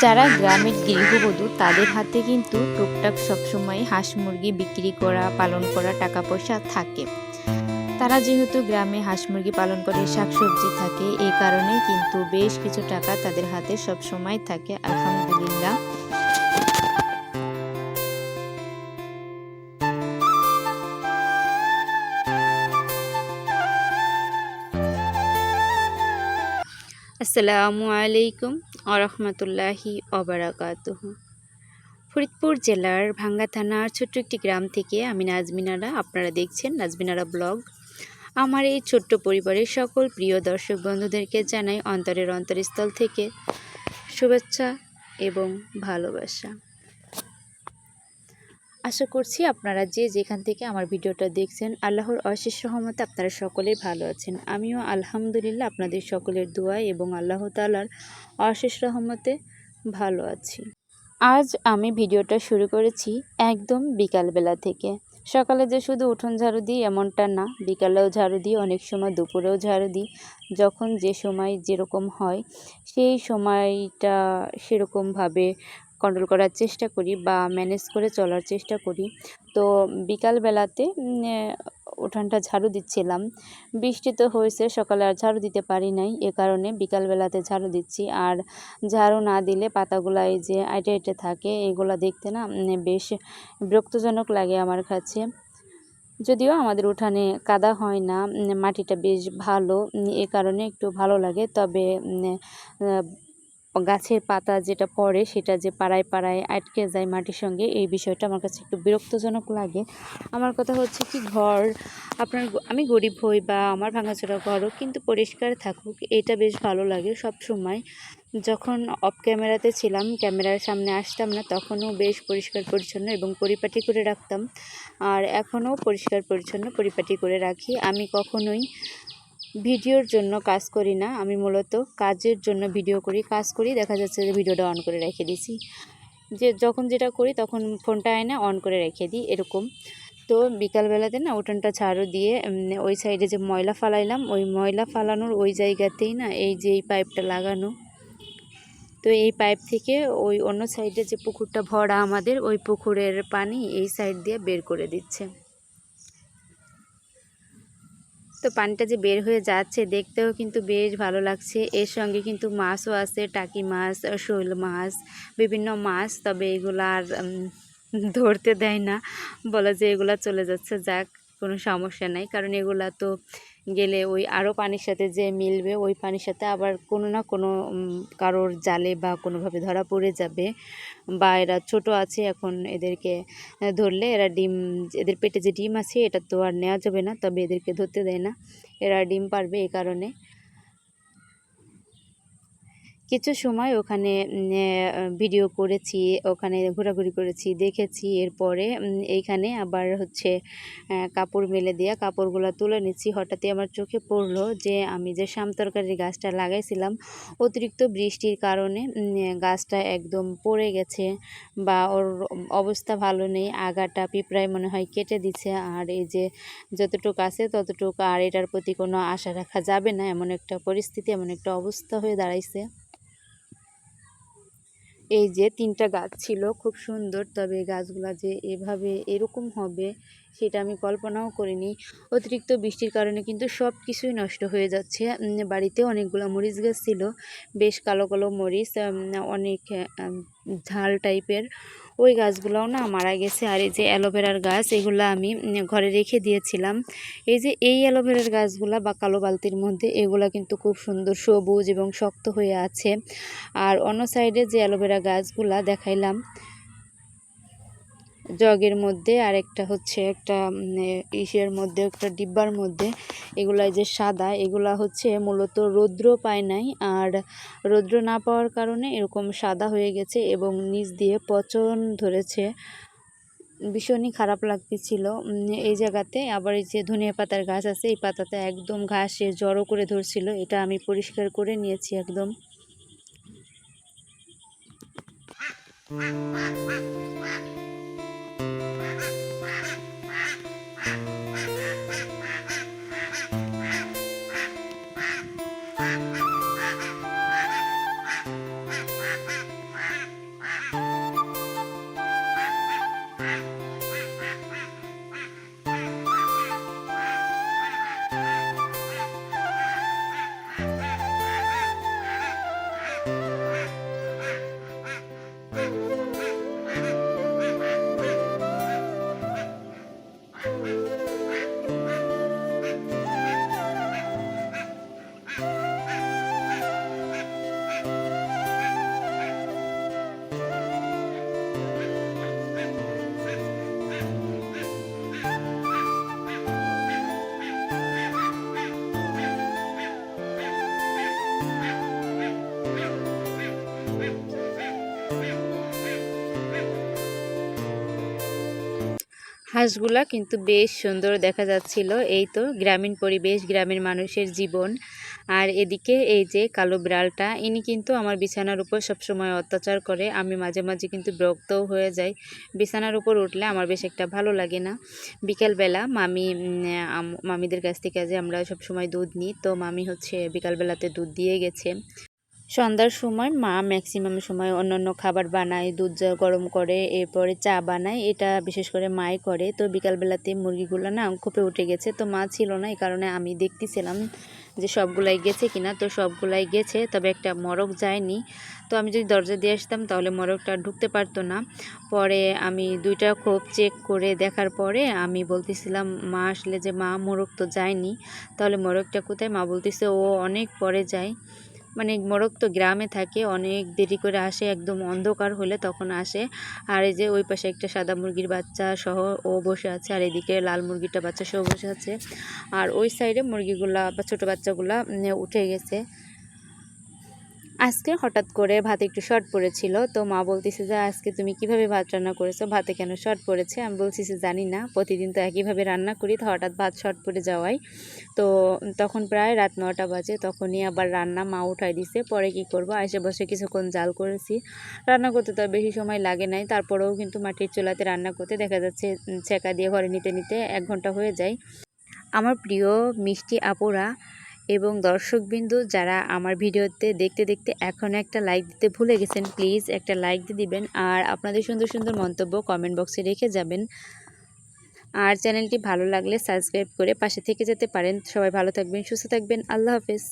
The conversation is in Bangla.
যারা গ্রামের গৃহবধূ তাদের হাতে কিন্তু টুকটাক সবসময় হাঁস মুরগি বিক্রি করা, পালন করা টাকা পয়সা থাকে। তারা যেহেতু গ্রামে হাঁস মুরগি পালন করে, শাকসবজি থাকে, এই কারণে কিন্তু বেশ কিছু টাকা তাদের হাতে সবসময় থাকে, আলহামদুলিল্লাহ। আসসালামু আলাইকুম ওয়া রাহমাতুল্লাহি ওয়া বারাকাতুহু। ফরিদপুর জেলার ভাঙ্গা থানার ছোট্ট একটি গ্রাম থেকে আমি নাজমিনারা, আপনারা দেখছেন নাজমিনারা ব্লগ। আমার এই ছোট্ট পরিবারের সকল প্রিয় দর্শক বন্ধুদেরকে জানাই অন্তরের অন্তরস্থল থেকে শুভেচ্ছা এবং ভালোবাসা। আশা করছি আপনারা যে যেখান থেকে আমার ভিডিওটা দেখছেন, আল্লাহর অশেষ রহমতে আপনারা সকলেই ভালো আছেন। আমিও আলহামদুলিল্লাহ আপনাদের সকলের দোয়া এবং আল্লাহ তাআলার অশেষ রহমতে ভালো আছি। আজ আমি ভিডিওটা শুরু করেছি একদম বিকালবেলা থেকে। সকালে যে শুধু উঠোন ঝাড়ু দিই এমনটা না, বিকালেও ঝাড়ু দিই, অনেক সময় দুপুরেও ঝাড়ু দিই। যখন যে সময় যেরকম হয় সেই সময়টা সেরকমভাবে কন্ট্রোল করার চেষ্টা করি বা ম্যানেজ করে চলার চেষ্টা করি। তো বিকালবেলাতে উঠানটা ঝাড়ু দিচ্ছিলাম। বৃষ্টি তো হয়েছে, সকালে আর ঝাড়ু দিতে পারি নাই, এ কারণে বিকালবেলাতে ঝাড়ু দিচ্ছি। আর ঝাড়ু না দিলে পাতাগুলা এই যে আইটে আইটে থাকে, এগুলা দেখতে না বেশ বিরক্তজনক লাগে আমার কাছে। যদিও আমাদের উঠানে কাদা হয় না, মাটিটা বেশ ভালো, এ কারণে একটু ভালো লাগে। তবে গাছের পাতা যেটা পড়ে সেটা যে পাড়ায় পাড়ায় আটকে যায় মাটির সঙ্গে, এই বিষয়টা আমার কাছে একটু বিরক্তজনক লাগে। আমার কথা হচ্ছে কি, ঘর আপনার আমি গরিব হই বা আমার ভাঙাচোরা ঘরও কিন্তু পরিষ্কার থাকুক, এটা বেশ ভালো লাগে সব সময়। যখন অফ ক্যামেরাতে ছিলাম, ক্যামেরার সামনে আসতাম না, তখনও বেশ পরিষ্কার পরিচ্ছন্ন এবং পরিপাটি করে রাখতাম। আর এখনও পরিষ্কার পরিচ্ছন্ন পরিপাটি করে রাখি। আমি কখনোই ভিডিওর জন্য কাজ করি না, আমি মূলত কাজের জন্য ভিডিও করি। কাজ করি, দেখা যাচ্ছে যে ভিডিওটা অন করে রেখে দিছি, যে যখন যেটা করি তখন ফোনটা এনে অন করে রেখে দিই, এরকম। তো বিকালবেলাতে না উঠানটা ঝাড়ু দিয়ে ওই সাইডে যে ময়লা ফালাইলাম, ওই ময়লা ফালানোর ওই জায়গাতেই না এই যে এই পাইপটা লাগানো। তো এই পাইপ থেকে ওই অন্য সাইডে যে পুকুরটা ভরা আমাদের, ওই পুকুরের পানি এই সাইড দিয়ে বের করে দিচ্ছে। তো পানিটা যে বের হয়ে যাচ্ছে দেখতেও কিন্তু বেশ ভালো লাগছে। এর সঙ্গে কিন্তু মাছও আছে, টাকি মাছ, শৈল মাছ, বিভিন্ন মাছ। তবে এগুলো আর ধরতে দেয় না, বলে যে এগুলা চলে যাচ্ছে, যাক কোনো সমস্যা নাই। কারণ এগুলা তো গেলে ওই আরও পানির সাথে যে মিলবে, ওই পানির সাথে আবার কোনো না কোনো কারোর জালে বা কোনোভাবে ধরা পড়ে যাবে। বা এরা ছোট আছে, এখন এদেরকে ধরলে এরা ডিম, এদের পেটে যে ডিম আছে এটা তো আর নেওয়া যাবে না, তবে এদেরকে ধরতে দেয় না, এরা ডিম পারবে, এই কারণে। কিছু সময় ওখানে ভিডিও করেছি, ওখানে ঘোরাঘুরি করেছি, দেখেছি। এরপরে এইখানে আবার হচ্ছে কাপড় মেলে দিয়ে কাপড়গুলো তুলে নিচ্ছি। হঠাৎই আমার চোখে পড়লো যে আমি যে শাম তরকারির গাছটা লাগাইছিলাম, অতিরিক্ত বৃষ্টির কারণে গাছটা একদম পড়ে গেছে বা ওর অবস্থা ভালো নেই। আগাটা পিঁপড়ায় মনে হয় কেটে দিচ্ছে। আর এই যে যতটুকু আছে ততটুকু, আর এটার প্রতি কোনো আশা রাখা যাবে না, এমন একটা পরিস্থিতি, এমন একটা অবস্থা হয়ে দাঁড়াইছে। এই যে 3টা গাছ ছিল খুব সুন্দর, তবে গাছগুলা যে এভাবে এরকম হবে সেটা আমি কল্পনাও করিনি। অতিরিক্ত বৃষ্টির কারণে কিন্তু সব কিছুই নষ্ট হয়ে যাচ্ছে। বাড়িতে অনেকগুলো মরিচ গাছ ছিল, বেশ কালো কালো মরিচ, অনেক ঝাল টাইপের, ওই গাছগুলোও না মারা গেছে। আর এই যে অ্যালোভেরার গাছ, এগুলো আমি ঘরে রেখে দিয়েছিলাম। এই যে এই অ্যালোভেরার গাছগুলা বা কালো বালতির মধ্যে, এগুলা কিন্তু খুব সুন্দর সবুজ এবং শক্ত হয়ে আছে। আর অন্য সাইডে যে অ্যালোভেরা গাছগুলা দেখাইলাম জগের মধ্যে, আর একটা হচ্ছে একটা ইসের মধ্যে, একটা ডিব্বার মধ্যে, এগুলা যে সাদা, এগুলা হচ্ছে মূলত রৌদ্র পায় নাই, আর রৌদ্র না পাওয়ার কারণে এরকম সাদা হয়ে গেছে এবং নিচ দিয়ে পচন ধরেছে। ভীষণই খারাপ লাগতেছিল এই জায়গাতে। আবার এই যে ধনিয়া পাতার গাছ আছে, এই পাতাতে একদম ঘাসে জড়ো করে ধরছিল, এটা আমি পরিষ্কার করে নিয়েছি একদম। হাঁসগুলা কিন্তু বেশ সুন্দর দেখা যাচ্ছিল। এই তো গ্রামীণ পরিবেশ, গ্রামের মানুষের জীবন। আর এদিকে এই যে কালো বিড়ালটা, ইনি কিন্তু আমার বিছানার উপর সবসময় অত্যাচার করে। আমি মাঝে মাঝে কিন্তু বিরক্তও হয়ে যাই। বিছানার উপর উঠলে আমার বেশ একটা ভালো লাগে না। বিকালবেলা মামিদের কাছ থেকে যে আমরা সবসময় দুধ নিই, তো মামি হচ্ছে বিকালবেলাতে দুধ দিয়ে গেছে। সন্ধ্যার সময় মা ম্যাক্সিমাম সময় অন্যান্য খাবার বানায়, দুধ গরম করে, এরপরে চা বানায়, এটা বিশেষ করে মাই করে। তো বিকালবেলাতে মুরগিগুলো না খোপে উঠে গেছে, তো মা ছিল না, এই কারণে আমি দেখতেছিলাম যে সবগুলাই গেছে কিনা। তো সবগুলাই গেছে, তবে একটা মরক যায়নি। তো আমি যদি দরজা দিয়ে আসতাম তাহলে মরকটা ঢুকতে পারতো না। পরে আমি দুইটা খোপ চেক করে দেখার পরে আমি বলতেছিলাম মা আসলে যে মা মোরগ তো যায়নি, তাহলে মোরগটা কোথায়? মা বলতেছে ও অনেক পরে যায়। মানে মোরগ তো গ্রামে থাকে, অনেক দেরি করে আসে, একদম অন্ধকার হলে তখন আসে। আর এই যে ওই পাশে একটা সাদা মুরগির বাচ্চা সহ ও বসে আছে, আর এদিকে লাল মুরগিটা বাচ্চা সহ বসে আছে। আর ওই সাইডে মুরগিগুলা বা ছোটো বাচ্চাগুলা উঠে গেছে। আজকে হঠাৎ করে ভাতে একটু শর্ট পড়েছিল, তো মা বলতেছে যে আজকে তুমি কিভাবে ভাত রান্না করেছো, ভাতে কেন শর্ট পড়েছে? আমি বলছি যে জানি না, প্রতিদিন তো একইভাবে রান্না করি, তো হঠাৎ ভাত শর্ট পড়ে যাওয়ায়। তো তখন প্রায় রাত 9টা বাজে, তখনই আবার রান্না মা উঠাই দিছে। পরে কি করব, আশে বসে কিছুক্ষণ জাল করেছি। রান্না করতে তো আর বেশি সময় লাগে নাই, তারপরেও কিন্তু মাটির চুলাতে রান্না করতে দেখা যাচ্ছে ছেঁকা দিয়ে ঘরে নিতে নিতে 1 ঘন্টা হয়ে যায়। আমার প্রিয় মিষ্টি আপুরা এবং দর্শকবিন্দু যারা আমার ভিডিওতে দেখতে দেখতে এখনও একটা লাইক দিতে ভুলে গেছেন, প্লিজ একটা লাইক দিয়ে দিবেন। আর আপনাদের সুন্দর সুন্দর মন্তব্য কমেন্ট বক্সে রেখে যাবেন। আর চ্যানেলটি ভালো লাগলে সাবস্ক্রাইব করে পাশে থেকে যেতে পারেন। সবাই ভালো থাকবেন, সুস্থ থাকবেন। আল্লাহ হাফেজ।